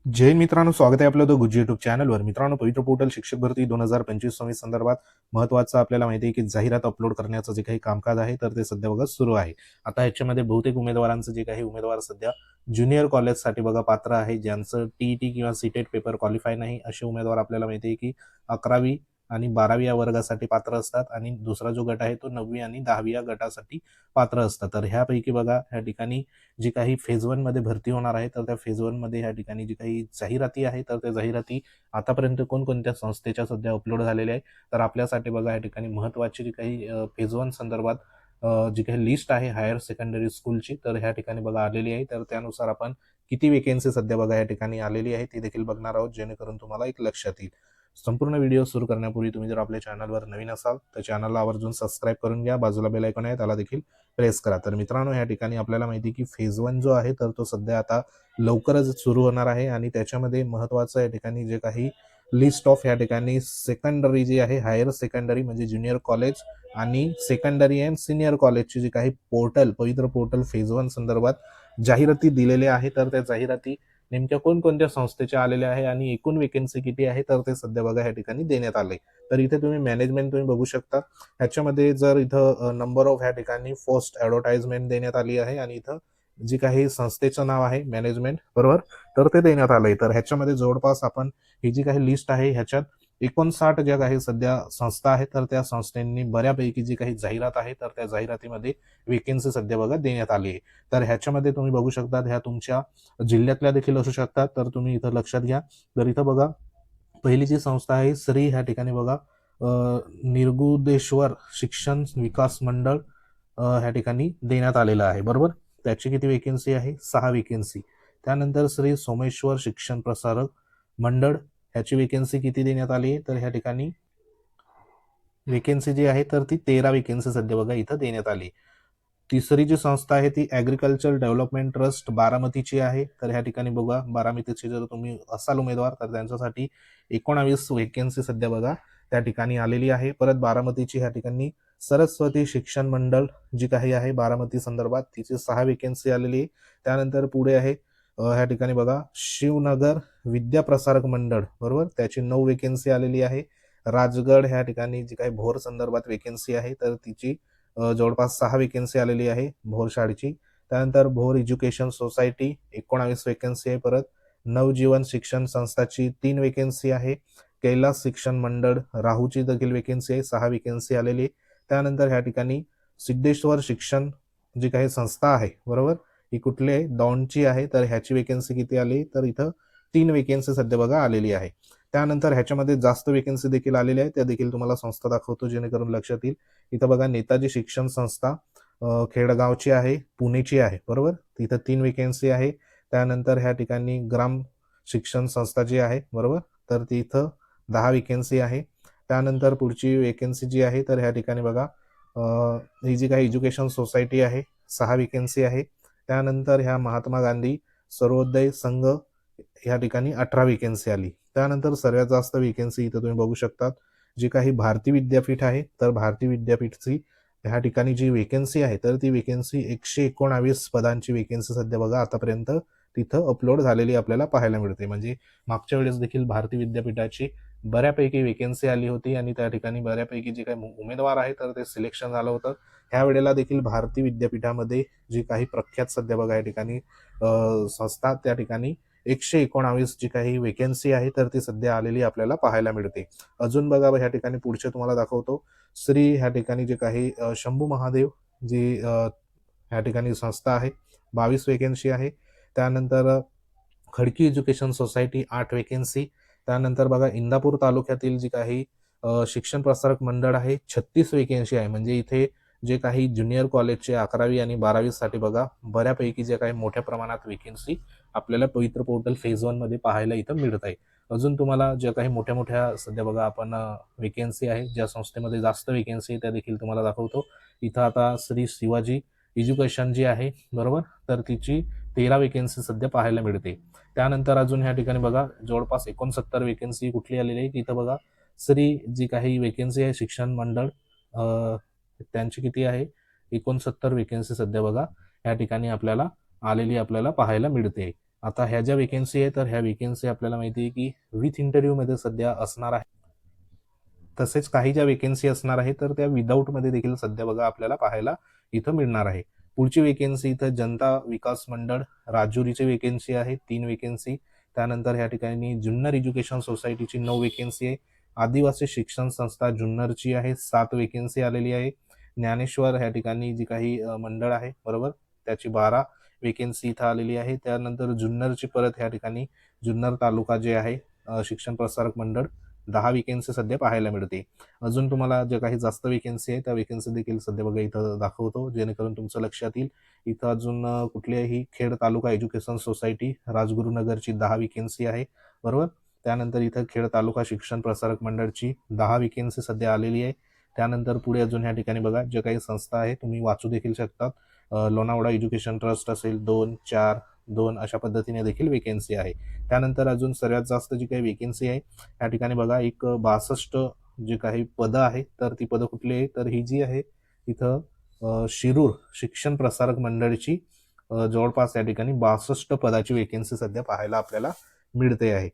जय हिंद मित्रांनो, स्वागत आहे आपलं द गुज्जी युट्यूब चॅनलवर. मित्रांनो, पवित्र पोर्टल शिक्षक भरती 2025-26 संदर्भात महत्त्वाचं आपल्याला माहिती आहे की जाहिरात अपलोड करण्याचं जे काही कामकाज आहे तर ते सध्या बघा सुरू आहे. आता ह्याच्यामध्ये बहुतेक उमेदवारांचं जे काही उमेदवार सध्या ज्युनियर कॉलेजसाठी बघा पात्र आहे, ज्यांचं टीईटी किंवा सीटेट पेपर क्वालिफाय नाही असे उमेदवार आपल्याला माहिती आहे की 11वी आणि 12वी या वर्गासाठी पात्र असतात आणि दुसरा जो गट आहे तो 9वी आणि 10वी या गटासाठी पात्र असतात. तर ह्यापैकी बघा ह्या ठिकाणी जी काही फेज 1 मध्ये भरती होणार आहे तर त्या फेज 1 मध्ये ह्या ठिकाणी जी काही जाहिराती आहे तर त्या जाहिराती आतापर्यंत कोणकोणत्या संस्थेच्या सध्या अपलोड झालेल्या आहे. तर आपल्यासाठी बघा या ठिकाणी महत्त्वाची जी काही फेज 1 संदर्भात जी काही लिस्ट आहे हायर सेकंडरी स्कूलची तर ह्या ठिकाणी बघा आलेली आहे. तर त्यानुसार आपण किती वेकेन्सी सध्या बघा या ठिकाणी आलेली आहे ती देखील बघणार आहोत, जेणेकरून तुम्हाला एक लक्षात येईल. संपूर्ण व्हिडिओ सुरू करण्यापूर्वी तुम्ही जर आपल्या चॅनलवर नवीन असाल तर चॅनलला आवर्जून सबस्क्राईब करून घ्या. बाजूला बेल आयकॉन आहे त्याला देखील प्रेस करा. तर मित्रांनो, या ठिकाणी आपल्याला माहिती की फेज 1 जो आहे तर तो सध्या आता लवकरच सुरू होणार आहे आणि त्याच्यामध्ये महत्त्वाचं या ठिकाणी जे काही लिस्ट ऑफ या ठिकाणी सेकंडरी जी आहे हायर सेकंडरी म्हणजे ज्युनियर कॉलेज आणि सेकंडरी अँड सिनियर कॉलेजची जी काही पवित्र पोर्टल फेज 1 संदर्भात जाहिराती दिलेल्या आहे. तर त्या जाहिराती नेमक्या कोणकोणत्या संस्थेच्या आलेल्या आहे आणि एकूण वेकेन्सी किती आहे तर ते सध्या बघा या ठिकाणी देण्यात आले. तर इथे तुम्ही मॅनेजमेंट तुम्ही बघू शकता. ह्याच्यामध्ये जर इथं नंबर ऑफ ह्या ठिकाणी फर्स्ट ऍडव्हर्टाइजमेंट देण्यात आली आहे आणि इथं जी काही संस्थेचं नाव आहे मॅनेजमेंट बरोबर तर ते देण्यात आलंय. तर ह्याच्यामध्ये जवळपास आपण ही जी काही लिस्ट आहे ह्याच्यात 59 ज्या काही सध्या संस्था आहेत तर त्या संस्थांनी बऱ्यापैकी जी काही जाहिरात आहे तर त्या जाहिरातीमध्ये वेकेन्सी सध्या बघा देण्यात आली आहे. तर ह्याच्यामध्ये तुम्ही बघू शकता ह्या तुमच्या जिल्ह्यातल्या देखील असू शकतात. तर तुम्ही इथं लक्षात घ्या. तर इथं बघा पहिली जी संस्था आहे श्री ह्या ठिकाणी बघा निर्गुदेश्वर शिक्षण विकास मंडळ ह्या ठिकाणी देण्यात आलेलं आहे बरोबर. त्याची किती वेकेन्सी आहे? 6 वेकेन्सी. त्यानंतर श्री सोमेश्वर शिक्षण प्रसारक मंडळ ह्याची वेकेन्सी किती देण्यात आली आहे तर ह्या ठिकाणी वेकेन्सी जी आहे तर ती 13 वेकेन्सी सध्या बघा इथं देण्यात आली. तिसरी जी संस्था आहे ती ॲग्रिकल्चर डेव्हलपमेंट ट्रस्ट बारामतीची आहे. तर ह्या ठिकाणी बघा बारामतीचे जर तुम्ही असाल उमेदवार तर त्यांच्यासाठी 19 वेकेन्सी सध्या बघा त्या ठिकाणी आलेली आहे. परत बारामतीची ह्या ठिकाणी सरस्वती शिक्षण मंडळ जी काही आहे बारामती संदर्भात तिची 6 वेकेन्सी आलेली आहे. त्यानंतर पुढे आहे ह्या ठिकाणी बघा शिवनगर विद्या प्रसारक मंडळ बरोबर त्याची 9 वेकेन्सी आलेली आहे. राजगड ह्या ठिकाणी जी काही भोर संदर्भात वेकेन्सी आहे तर तिची जवळपास 6 वेकेन्सी आलेली आहे भोर शाळेची. त्यानंतर भोर एज्युकेशन सोसायटी 19 वेकेन्सी आहे. परत नवजीवन शिक्षण संस्थाची 3 वेकेन्सी आहे. कैलास शिक्षण मंडळ राहूची देखील वेकेन्सी आहे, 6 वेकेन्सी आलेली. त्यानंतर ह्या ठिकाणी सिद्धेश्वर शिक्षण जी काही संस्था आहे बरोबर ही कुठली आहे? दौंडची आहे. तर ह्याची वेकेन्सी किती आली तर इथं 3 वेकेन्सी सध्या बघा आलेली आहे. त्यानंतर ह्याच्यामध्ये जास्त वेकेन्सी देखील आलेल्या आहेत, त्या देखील तुम्हाला संस्था दाखवतो जेणेकरून लक्षात येईल. इथं बघा नेताजी शिक्षण संस्था खेडगावची आहे, पुणेची आहे बरोबर. तिथं 3 वेकेन्सी आहे. त्यानंतर ह्या ठिकाणी ग्राम शिक्षण संस्था जी आहे बरोबर तर ती इथं 10 वेकेन्सी आहे. त्यानंतर पुढची वेकेन्सी जी आहे तर ह्या ठिकाणी बघा ही जी काही एज्युकेशन सोसायटी आहे 6 वेकेन्सी आहे. त्यानंतर ह्या महात्मा गांधी सर्वोदय संघ ह्या ठिकाणी 18 वेकेन्सी आली. त्यानंतर सर्वात जास्त वेकेन्सी इथं तुम्ही बघू शकतात जी काही भारती विद्यापीठ आहे तर भारती विद्यापीठची ह्या ठिकाणी जी वेकेन्सी आहे तर ती वेकेन्सी 119 पदांची वेकेन्सी सध्या बघा आतापर्यंत तिथं अपलोड झालेली आपल्याला पाहायला मिळते. म्हणजे मागच्या वेळेस देखील भारती विद्यापीठाची बऱ्यापैकी वेकेन्सी आली होती आणि त्या ठिकाणी बऱ्यापैकी जे काही उमेदवार आहे तर ते सिलेक्शन झालं होतं. ह्या वेळेला देखील भारती विद्यापीठामध्ये जी काही प्रख्यात सध्या बघा या ठिकाणी संस्था त्या ठिकाणी 119 जी काही वेकेन्सी आहे तर ती सध्या आलेली आपल्याला पाहायला मिळते. अजून बघा ह्या ठिकाणी पुढचे तुम्हाला दाखवतो. श्री ह्या ठिकाणी जे काही शंभू महादेव जी ह्या ठिकाणी संस्था आहे 22 वेकेन्सी आहे. त्यानंतर खडकी एज्युकेशन सोसायटी 8 वेकेन्सी. त्यानंतर बघा इंदापूर तालुक्यातील जी काही शिक्षण प्रसारक मंडळ आहे 36 वेकेन्सी आहे. म्हणजे इथे जे काही ज्युनियर कॉलेजचे 11वी आणि 12वी साठी बघा बऱ्यापैकी जे काही मोठ्या प्रमाणात वेकेन्सी आपल्याला पवित्र पोर्टल फेज 1 मध्ये पाहायला इथं मिळत आहे. अजून तुम्हाला ज्या काही मोठ्या मोठ्या सध्या बघा आपण वेकेन्सी आहे ज्या संस्थेमध्ये जास्त वेकेन्सी त्या देखील तुम्हाला दाखवतो. इथं आता श्री शिवाजी एज्युकेशन जी आहे बरोबर तर तिची 13 वेकेन्सी सध्या पाहायला मिळते. त्यानंतर अजून ह्या ठिकाणी बघा जवळपास 69 वेकेन्सी कुठली आलेली आहे इथं बघा श्री जी काही वेकेन्सी आहे शिक्षण मंडळ त्यांची किती आहे 69 वेकेन्सी सध्या बघा या ठिकाणी आपल्याला आलेली आपल्याला पाहायला मिळते. आता ह्या ज्या वेकेन्सी आहे तर ह्या वेकेन्सी आपल्याला माहिती आहे की विथ इंटरव्ह्यूमध्ये सध्या असणार आहे. तसेच काही ज्या वेकेन्सी असणार आहे तर त्या विदाऊटमध्ये देखील सध्या बघा आपल्याला पाहायला इथं मिळणार आहे. पुढची वेकेन्सी इथं जनता विकास मंडळ राजुरीची वेकेन्सी आहे 3 वेकेन्सी. त्यानंतर ह्या ठिकाणी जुन्नर एज्युकेशन सोसायटीची 9 वेकेन्सी आहे. आदिवासी शिक्षण संस्था जुन्नरची आहे 7 वेकेन्सी आलेली आहे. ज्ञानेश्वर ह्या ठिकाणी जी काही मंडळ आहे बरोबर त्याची 12 वेकेन्सी इथं आलेली आहे. त्यानंतर जुन्नरची परत ह्या ठिकाणी जुन्नर तालुका जे आहे शिक्षण प्रसारक मंडळ 10 वेकेन्सी सध्या पाहायला मिळते. अजून तुम्हाला ज्या काही जास्त वेकेन्सी आहे त्या वेकेन्सी देखील सध्या बघा इथं दाखवतो जेणेकरून तुमचं लक्षात येईल. इथं अजून कुठल्याही खेड तालुका एज्युकेशन सोसायटी राजगुरुनगरची 10 वेकेन्सी आहे बरोबर. त्यानंतर इथं खेड तालुका शिक्षण प्रसारक मंडळची 10 वेकेन्सी सध्या आलेली आहे. त्यानंतर पुढे अजून ह्या ठिकाणी बघा जे काही संस्था आहे तुम्ही वाचू देखील शकतात. लोणावळा एज्युकेशन ट्रस्ट असेल 2, 4, 2 अशा पद्धतीने देखील वेकेन्सी आहे. त्यानंतर अजून सर्वात जास्त जी काही वेकेन्सी आहे या ठिकाणी बघा एक 62 जी काही पदं आहे तर ती पदं कुठली आहे तर ही जी आहे इथं शिरूर शिक्षण प्रसारक मंडळची जवळपास या ठिकाणी 62 पदाची वेकेन्सी सध्या पाहायला आपल्याला मिळते आहे.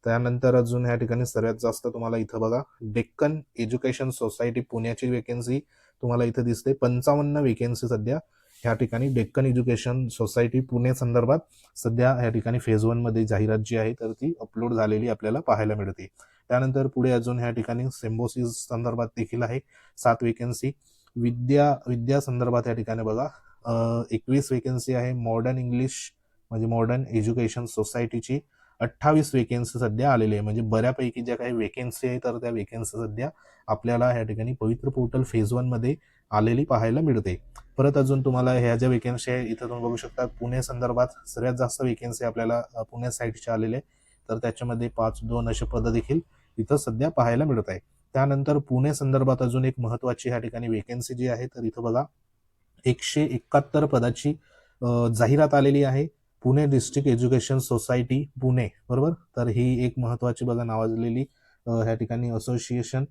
त्यानंतर अजून या ठिकाणी सर्वात जास्त तुम्हाला इथं बघा डेक्कन एज्युकेशन सोसायटी पुण्याची वेकेन्सी तुम्हाला इथं दिसते 55 वेकेन्सी सध्या ह्या ठिकाणी डेक्कन एज्युकेशन सोसायटी पुणे संदर्भात सध्या ह्या ठिकाणी फेज 1 मध्ये जाहिरात जी आहे तर ती अपलोड झालेली आपल्याला पाहायला मिळते. त्यानंतर पुढे अजून ह्या ठिकाणी सिम्बोसिस संदर्भात देखील आहे 7 वेकेन्सी. विद्या संदर्भात या ठिकाणी बघा 21 वेकेन्सी आहे. मॉडर्न इंग्लिश म्हणजे मॉडर्न एज्युकेशन सोसायटीची 28 वेकेन्सी सध्या आलेली आहे. म्हणजे बऱ्यापैकी ज्या काही वेकेन्सी आहे तर त्या वेकेन्सी सध्या आपल्याला या ठिकाणी पवित्र पोर्टल फेज 1 मध्ये आलेली पाहायला मिळते. परत अजून तुम्हाला ह्या ज्या वेकेन्सी आहे इथं तुम्ही बघू शकता पुणे संदर्भात सर्वात जास्त वेकेन्सी आपल्याला पुणे साईडच्या आलेले आहे. तर त्याच्यामध्ये 5-2 असे पदं देखील इथं सध्या पाहायला मिळत आहे. त्यानंतर पुणे संदर्भात अजून एक महत्वाची ह्या ठिकाणी वेकेन्सी जी आहे तर इथं बघा 171 पदाची जाहिरात आलेली आहे. Pune district education society Pune बरोबर. तर ही एक महत्वाची बघा नावाजलेली ह्या ठिकाणी association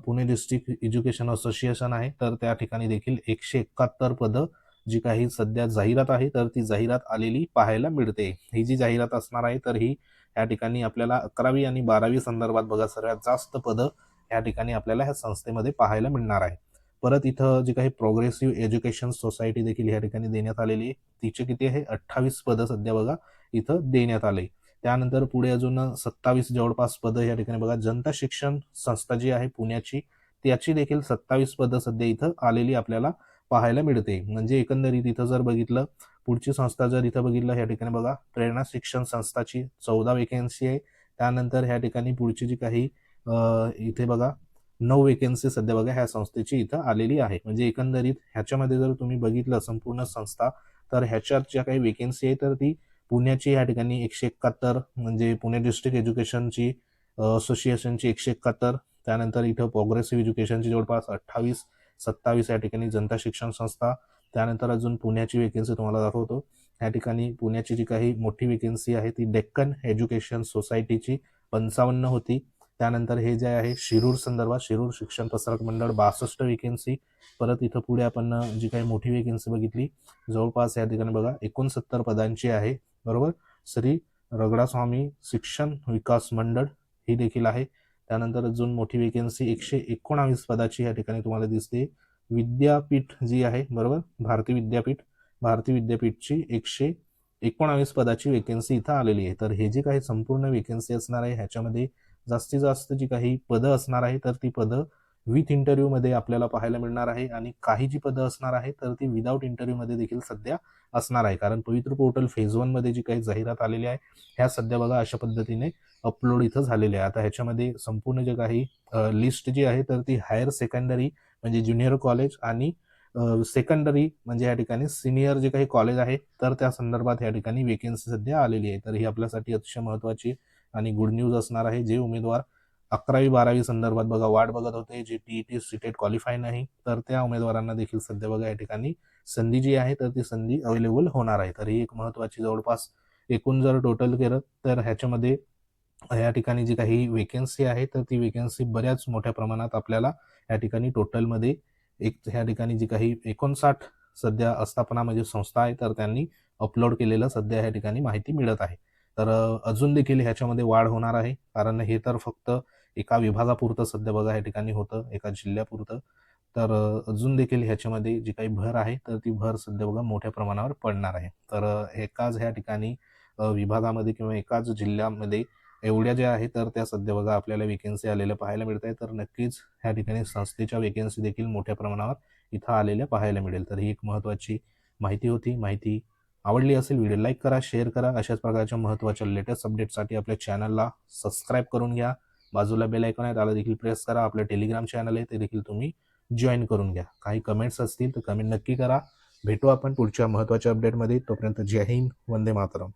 Pune district education association आहे. तर त्या ठिकाणी देखील 171 पदं जी काही सध्या जाहिरात आहे तर ती जाहिरात आलेली पाहायला मिळते. ही जी जाहिरात असणार आहे तर ही या ठिकाणी आपल्याला 11वी आणि 12वी संदर्भात बघा सर्वात जास्त पदं या ठिकाणी आपल्याला ह्या संस्थेमध्ये पाहायला मिळणार आहे. परत इथं जी काही प्रोग्रेसिव्ह एज्युकेशन सोसायटी देखील या ठिकाणी देण्यात आलेली आहे. तिचे किती आहे 28 पदं सध्या बघा इथं देण्यात आले. त्यानंतर पुढे अजून 27 जवळपास पदं या ठिकाणी बघा जनता शिक्षण संस्था जी आहे पुण्याची त्याची देखील 27 पदं सध्या इथं आलेली आपल्याला पाहायला मिळते. म्हणजे एकंदरीत इथं जर बघितलं पुढची संस्था जर इथं बघितलं ह्या ठिकाणी बघा प्रेरणा शिक्षण संस्थाची 14 वेकेन्सी आहे. त्यानंतर ह्या ठिकाणी पुढची जी काही इथे बघा 9 वेकेन्सी सध्या बघा ह्या संस्थेची इथं आलेली आहे. म्हणजे एकंदरीत ह्याच्यामध्ये जर तुम्ही बघितलं संपूर्ण संस्था तर ह्याच्यात ज्या काही वेकेन्सी आहे तर ती पुण्याची ह्या ठिकाणी 171 म्हणजे पुणे डिस्ट्रिक्ट एज्युकेशनची असोसिएशनची 171 त्यानंतर इथं प्रोग्रेसिव्ह एज्युकेशनची जवळपास 28 27 या ठिकाणी जनता शिक्षण संस्था. त्यानंतर अजून पुण्याची वेकेन्सी तुम्हाला दाखवतो. या ठिकाणी पुण्याची जी काही मोठी वेकेन्सी आहे ती डेक्कन एज्युकेशन सोसायटीची 55 होती. त्यानंतर हे जे आहे शिरूर संदर्भात शिरूर शिक्षण प्रसारक मंडळ 62 वेकेन्सी. परत इथं पुढे आपण जी काही मोठी वेकेन्सी बघितली जवळपास या ठिकाणी बघा 69 पदांची आहे बरोबर. श्री रगडास्वामी शिक्षण विकास मंडळ ही देखील आहे. त्यानंतर अजून मोठी वेकेन्सी 119 पदाची या ठिकाणी तुम्हाला दिसते. विद्यापीठ जी आहे बरोबर भारती विद्यापीठची 119 पदाची वेकेन्सी इथं आलेली आहे. तर हे जे काही संपूर्ण वेकेन्सी असणार आहे ह्याच्यामध्ये जास्तीत जास्त जी काही पदं असणार आहे तर ती पदं विथ इंटरव्ह्यू मध्ये आपल्याला पाहायला मिळणार आहे आणि काही जी पदं असणार आहे तर ती विदाऊट इंटरव्ह्यू मध्ये देखील सध्या असणार आहे. कारण पवित्र पोर्टल फेज 1 मध्ये जी काही जाहिरात आलेली आहे ह्या सध्या बघा अशा पद्धतीने अपलोड इथं झालेले आहे. आता ह्याच्यामध्ये संपूर्ण जे काही लिस्ट जी आहे तर ती हायर सेकंडरी म्हणजे ज्युनियर कॉलेज आणि सेकंडरी म्हणजे या ठिकाणी सिनियर जे काही कॉलेज आहे तर त्या संदर्भात या ठिकाणी वेकेन्सी सध्या आलेली आहे. तर ही आपल्यासाठी अतिशय महत्वाची आणि गुड न्यूज असणार आहे. जे उमेदवार 11वी-12वी संदर्भात बघा वाट बघत होते जे टीईटी सीटेट क्वालिफाय नाही तर त्या उमेदवारांना देखील सध्या बघा या ठिकाणी संधी जी आहे तर ती संधी अवेलेबल होणार आहे. तर ही एक महत्वाची जवळपास एकूण जर टोटल केलं तर ह्याच्यामध्ये या ठिकाणी जी काही वेकेन्सी आहे तर ती वेकेन्सी बऱ्याच मोठ्या प्रमाणात आपल्याला या ठिकाणी टोटलमध्ये एक ह्या ठिकाणी जी काही 59 सध्या आस्थापना म्हणजे संस्था आहे, तर त्यांनी अपलोड केलेलं सध्या ह्या ठिकाणी माहिती मिळत आहे. तर अजून देखील ह्याच्यामध्ये वाढ होणार आहे, कारण हे तर फक्त एका विभागापुरतं सध्या बघा ह्या ठिकाणी होतं, एका जिल्ह्यापुरतं. तर अजून देखील ह्याच्यामध्ये जी काही भर आहे, तर ती भर सध्या बघा मोठ्या प्रमाणावर पडणार आहे. तर एकाच ह्या ठिकाणी विभागामध्ये किंवा एकाच जिल्ह्यामध्ये एवढ्या ज्या आहेत, तर त्या सध्या बघा आपल्याला वेकेन्सी आलेल्या पाहायला मिळत आहे. तर नक्कीच ह्या ठिकाणी संस्थेच्या वेकेन्सी देखील मोठ्या प्रमाणावर इथं आलेल्या पाहायला मिळेल. तर ही एक महत्त्वाची माहिती होती. माहिती आवडली असेल, व्हिडिओ लाईक करा, शेअर करा. अशाच प्रकारच्या महत्त्वाच्या लेटेस्ट अपडेटसाठी आपल्या चॅनलला सबस्क्राईब करून घ्या. बाजूला बेल आयकॉन आहे, त्याला देखील प्रेस करा. आपलं टेलिग्राम चॅनल आहे, ते देखील तुम्ही जॉईन करून घ्या. काही कमेंट्स असतील तर कमेंट नक्की करा. भेटू आपण पुढच्या महत्त्वाच्या अपडेटमध्ये. तोपर्यंत जय हिंद, वंदे मातरम.